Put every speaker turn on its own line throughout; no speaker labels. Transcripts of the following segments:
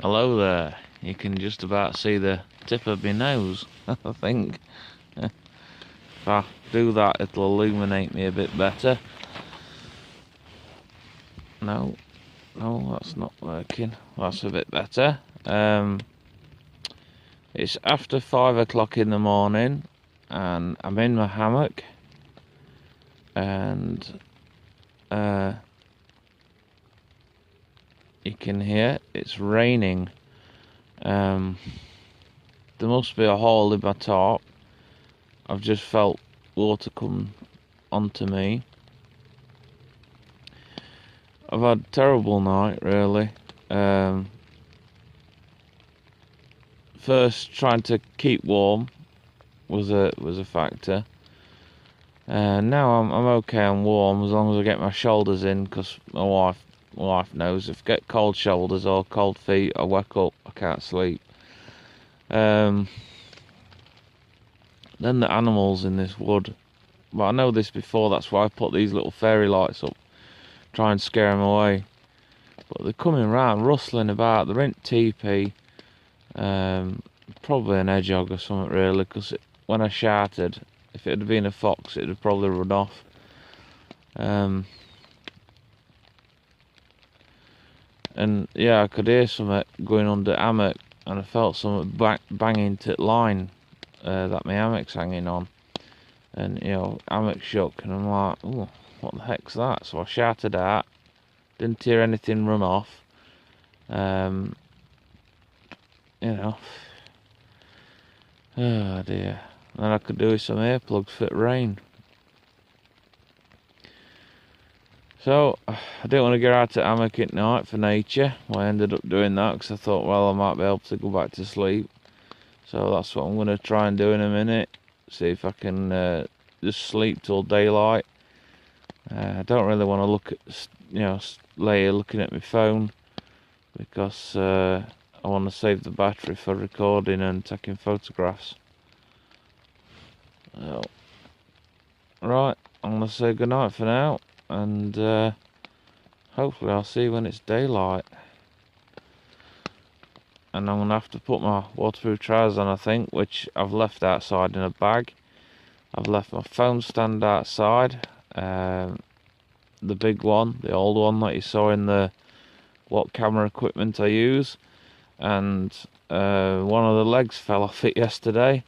Hello there. You can just about see the tip of my nose, I think. If I do that, it'll illuminate me a bit better. No, that's not working. That's a bit better. It's after 5 o'clock in the morning, and I'm in my hammock, and you can hear it's raining. There must be a hole in my top. I've just felt water come onto me. I've had a terrible night, really. First, trying to keep warm was a factor. Now I'm okay and warm as long as I get my shoulders in, because my wife knows if I get cold shoulders or cold feet, I wake up, I can't sleep. Then the animals in this wood, but I know this before, that's why I put these little fairy lights up, try and scare them away. But they're coming round, rustling about. They're in teepee. Probably an hedgehog or something, really, because when I shouted, if it had been a fox, it'd have probably run off. And yeah, I could hear something going under hammock, and I felt something banging to the line that my hammock's hanging on. And hammock shook, and I'm like, oh, what the heck's that? So I shouted out, didn't hear anything run off. Oh dear. Then I could do with some earplugs for the rain. So I didn't want to get out at hammock at night for nature. Well, I ended up doing that because I thought, well, I might be able to go back to sleep. So that's what I'm going to try and do in a minute. See if I can just sleep till daylight. I don't really want to look at, lay here looking at my phone, because I want to save the battery for recording and taking photographs. So, right, I'm going to say goodnight for now, and hopefully I'll see you when it's daylight. And I'm going to have to put my waterproof trousers on, I think, which I've left outside in a bag. I've left my phone stand outside, the big one, the old one that you saw in the what camera equipment I use, and one of the legs fell off it yesterday,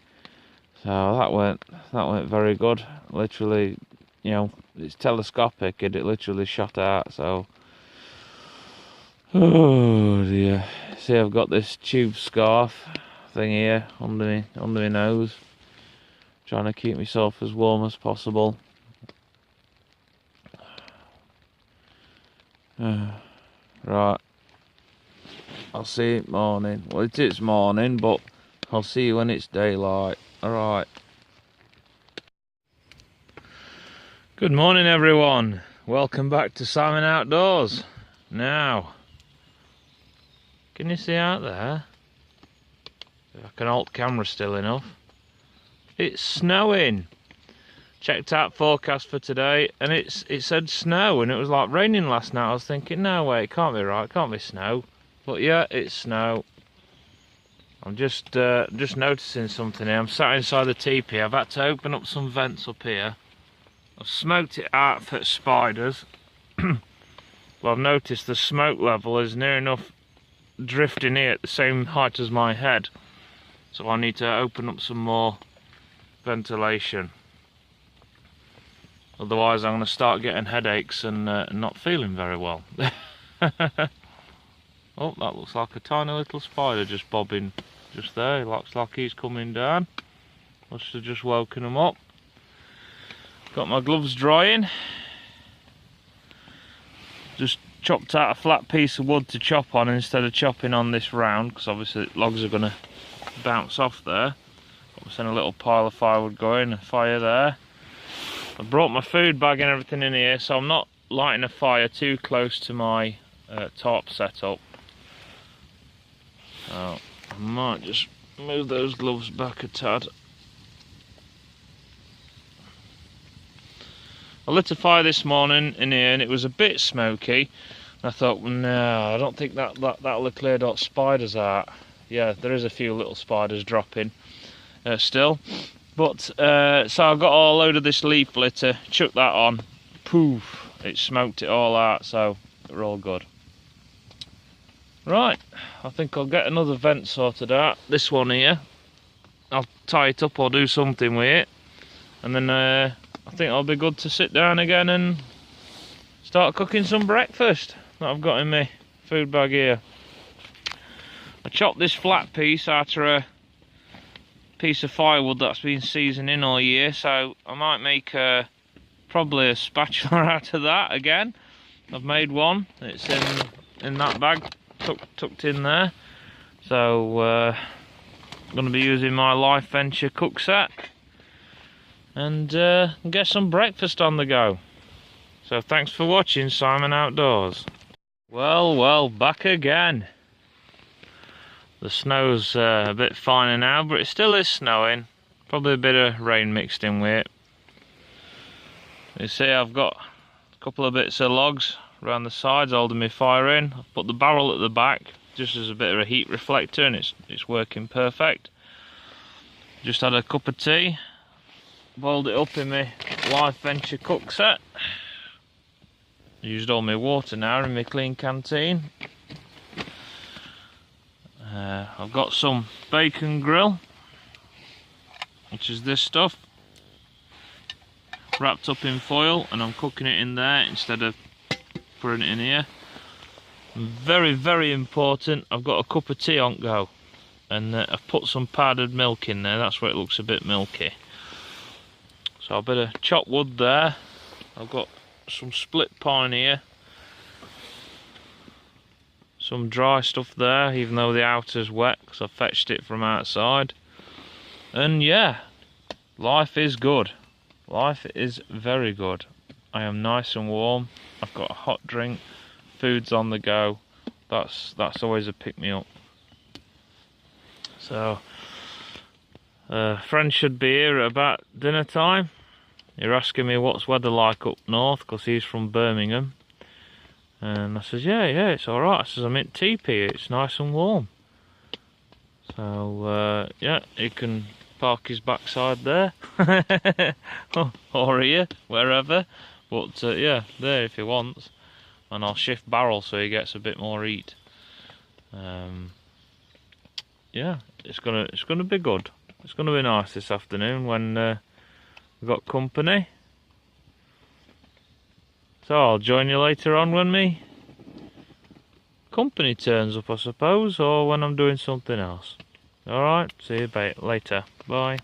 so that went very good. Literally, it's telescopic and it literally shot out. So, oh dear. See, I've got this tube scarf thing here under my nose, trying to keep myself as warm as possible. Right, I'll see you morning. Well, it is morning, but I'll see you when it's daylight. Alright. Good morning, everyone. Welcome back to Simon Outdoors. Now, can you see out there? If I can hold camera still enough. It's snowing. Checked out forecast for today, and it said snow, and it was like raining last night. I was thinking, no way, it can't be right, it can't be snow. But yeah, it's snow. I'm just noticing something here. I'm sat inside the teepee. I've had to open up some vents up here. I've smoked it out for spiders. But I've noticed the smoke level is near enough drifting here at the same height as my head. So I need to open up some more ventilation. Otherwise I'm going to start getting headaches and not feeling very well. Oh, that looks like a tiny little spider just bobbing just there. It looks like he's coming down. Must have just woken him up. Got my gloves drying. Just chopped out a flat piece of wood to chop on instead of chopping on this round, because obviously logs are going to bounce off there. Got send a little pile of firewood going, a fire there. I brought my food bag and everything in here, so I'm not lighting a fire too close to my tarp setup. So I might just move those gloves back a tad. I lit a fire this morning in here and it was a bit smoky, I thought, no, I don't think that'll have cleared out spiders out. Yeah, there is a few little spiders dropping still. But, so I got a load of this leaf litter, chucked that on, poof, it smoked it all out, so we're all good. Right, I think I'll get another vent sorted out, this one here. I'll tie it up or do something with it. And then I think I'll be good to sit down again and start cooking some breakfast that I've got in my food bag here. I chopped this flat piece out of a piece of firewood that's been seasoning all year, so I might make probably a spatula out of that again. I've made one, it's in that bag tucked in there. So I'm going to be using my Life Venture cook set and get some breakfast on the go. So thanks for watching Simon Outdoors. Well, back again. The snow's a bit finer now, but it still is snowing. Probably a bit of rain mixed in with it. You see I've got a couple of bits of logs around the sides holding my fire in. I've put the barrel at the back just as a bit of a heat reflector, and it's working perfect. Just had a cup of tea, boiled it up in my Life Venture cook set. Used all my water now in my clean canteen. I've got some bacon grill, which is this stuff, wrapped up in foil, and I'm cooking it in there instead of putting it in here. Very, very important, I've got a cup of tea on go, and I've put some powdered milk in there. That's why it looks a bit milky. So a bit of chopped wood there. I've got some split pine here, some dry stuff there, even though the outer's wet because I fetched it from outside. And yeah, life is good. Life is very good. I am nice and warm. I've got a hot drink, food's on the go. That's always a pick-me-up. So friend should be here at about dinner time. You're asking me what's weather like up north because he's from Birmingham. And I says, yeah, it's alright. I says, I'm in teepee, it's nice and warm. So, yeah, he can park his backside there. Or here, wherever. But, yeah, there if he wants. And I'll shift barrel so he gets a bit more heat. Yeah, it's gonna be good. It's gonna be nice this afternoon when we've got company. So I'll join you later on when me company turns up, I suppose, or when I'm doing something else. Alright, see you later. Bye.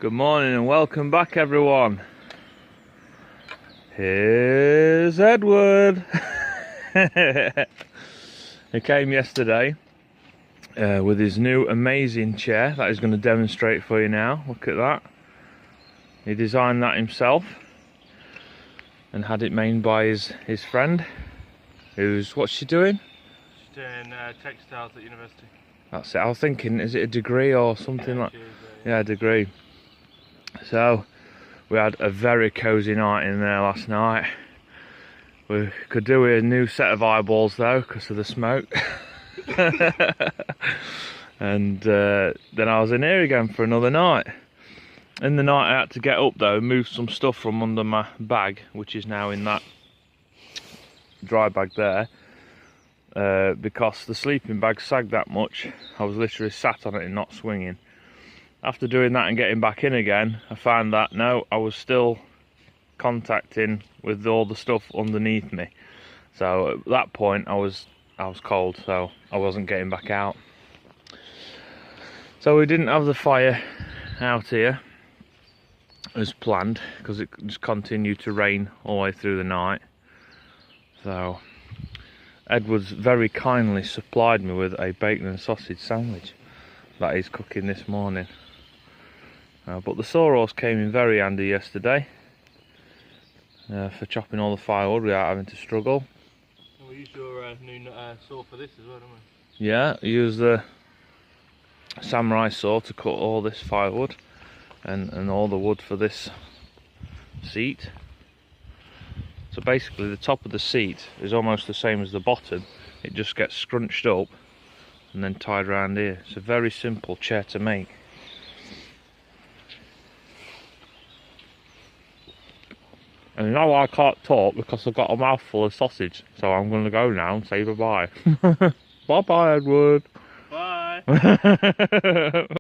Good morning and welcome back, everyone. Here's Edward. He came yesterday with his new amazing chair that he's going to demonstrate for you now. Look at that. He designed that himself and had it made by his friend, what's she doing?
She's doing textiles at university.
That's it. I was thinking, is it a degree or something like? Yeah, a degree. So we had a very cosy night in there last night. We could do with a new set of eyeballs though, because of the smoke. And then I was in here again for another night. In the night I had to get up though, move some stuff from under my bag, which is now in that dry bag there, because the sleeping bag sagged that much. I was literally sat on it and not swinging. After doing that and getting back in again, I found that no, I was still contacting with all the stuff underneath me. So at that point I was cold, so I wasn't getting back out. So we didn't have the fire out here as planned because it just continued to rain all the way through the night. So Edward's very kindly supplied me with a bacon and sausage sandwich that he's cooking this morning. But the sawhorse came in very handy yesterday for chopping all the firewood without having to struggle.
And we used your new saw for this as well, don't we?
Yeah, I used the samurai saw to cut all this firewood and all the wood for this seat. So basically the top of the seat is almost the same as the bottom. It just gets scrunched up and then tied around here. It's a very simple chair to make. And now I can't talk because I've got a mouthful of sausage, so I'm going to go now and say bye-bye. Bye-bye, Edward.
Bye.